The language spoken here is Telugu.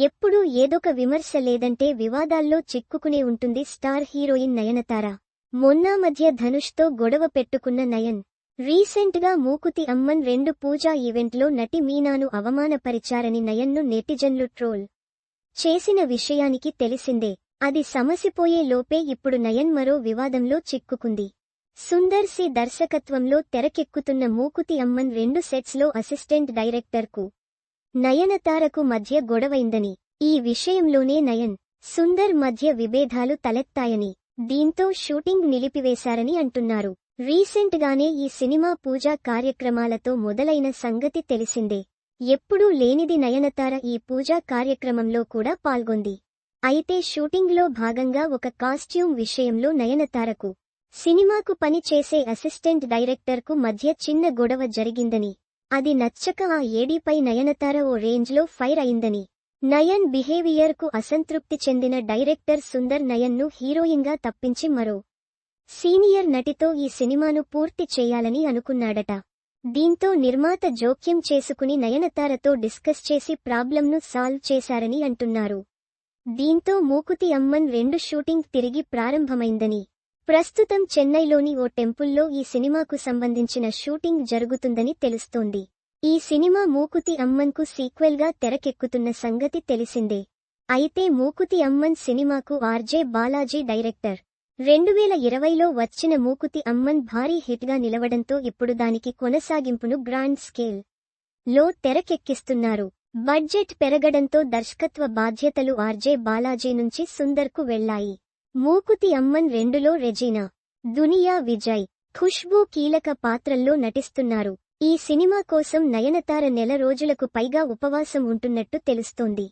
ఎప్పుడూ ఏదొక విమర్శ లేదంటే వివాదాల్లో చిక్కుకునే ఉంటుంది స్టార్ హీరోయిన్ నయనతార. మొన్నా మధ్య ధనుష్తో గొడవ పెట్టుకున్న నయన్ రీసెంట్గా మూకుతి అమ్మన్ 2 పూజా ఈవెంట్లో నటి మీనాను అవమానపరిచారని నయన్ను నెటిజన్లు ట్రోల్ చేసిన విషయానికి తెలిసిందే. అది సమసిపోయే లోపే ఇప్పుడు నయన్ మరో వివాదంలో చిక్కుకుంది. సుందర్ సి దర్శకత్వంలో తెరకెక్కుతున్న మూకుతి అమ్మన్ 2 సెట్స్లో అసిస్టెంట్ డైరెక్టర్కు నయనతారకు మధ్య గొడవైందని, ఈ విషయంలోనే నయన్, సుందర్ మధ్య విభేదాలు తలెత్తాయని, దీంతో షూటింగ్ నిలిపివేశారని అంటున్నారు. రీసెంట్గానే ఈ సినిమా పూజా కార్యక్రమాలతో మొదలైన సంగతి తెలిసిందే. ఎప్పుడూ లేనిది నయనతార ఈ పూజా కార్యక్రమంలో కూడా పాల్గొంది. అయితే షూటింగ్లో భాగంగా ఒక కాస్ట్యూమ్ విషయంలో నయనతారకు, సినిమాకు పని చేసే అసిస్టెంట్ డైరెక్టర్కు మధ్య చిన్న గొడవ జరిగిందని, అది నచ్చక ఆ ఏడీపై నయనతార ఓ రేంజ్లో ఫైర్ అయిందని, నయన్ బిహేవియర్కు అసంతృప్తి చెందిన డైరెక్టర్ సుందర్ నయన్ను హీరోయిన్గా తప్పించి మరో సీనియర్ నటితో ఈ సినిమాను పూర్తి చేయాలని అనుకున్నాడట. దీంతో నిర్మాత జోక్యం చేసుకుని నయనతారతో డిస్కస్ చేసి ప్రాబ్లంను సాల్వ్ చేశారని అంటున్నారు. దీంతో మూకుతి అమ్మన్ 2 షూటింగ్ తిరిగి ప్రారంభమైందని, ప్రస్తుతం చెన్నైలోని ఓ టెంపుల్లో ఈ సినిమాకు సంబంధించిన షూటింగ్ జరుగుతుందని తెలుస్తోంది. ఈ సినిమా మూకుతి అమ్మన్కు సీక్వెల్గా తెరకెక్కుతున్న సంగతి తెలిసిందే. అయితే మూకుతి అమ్మన్ సినిమాకు ఆర్జే బాలాజీ డైరెక్టర్. 2020లో వచ్చిన మూకుతి అమ్మన్ భారీ హిట్గా నిలవడంతో ఇప్పుడు దానికి కొనసాగింపును గ్రాండ్ స్కేల్ లో తెరకెక్కిస్తున్నారు. బడ్జెట్ పెరగడంతో దర్శకత్వ బాధ్యతలు ఆర్జే బాలాజీ నుంచి సుందర్కు వెళ్లాయి. మూకుతి అమ్మన్ 2లో రెజీనా, దునియా విజయ్, ఖుష్బూ కీలక పాత్రల్లో నటిస్తున్నారు. ఈ సినిమా కోసం నయనతార నెల రోజులకు పైగా ఉపవాసం ఉంటున్నట్టు తెలుస్తోంది.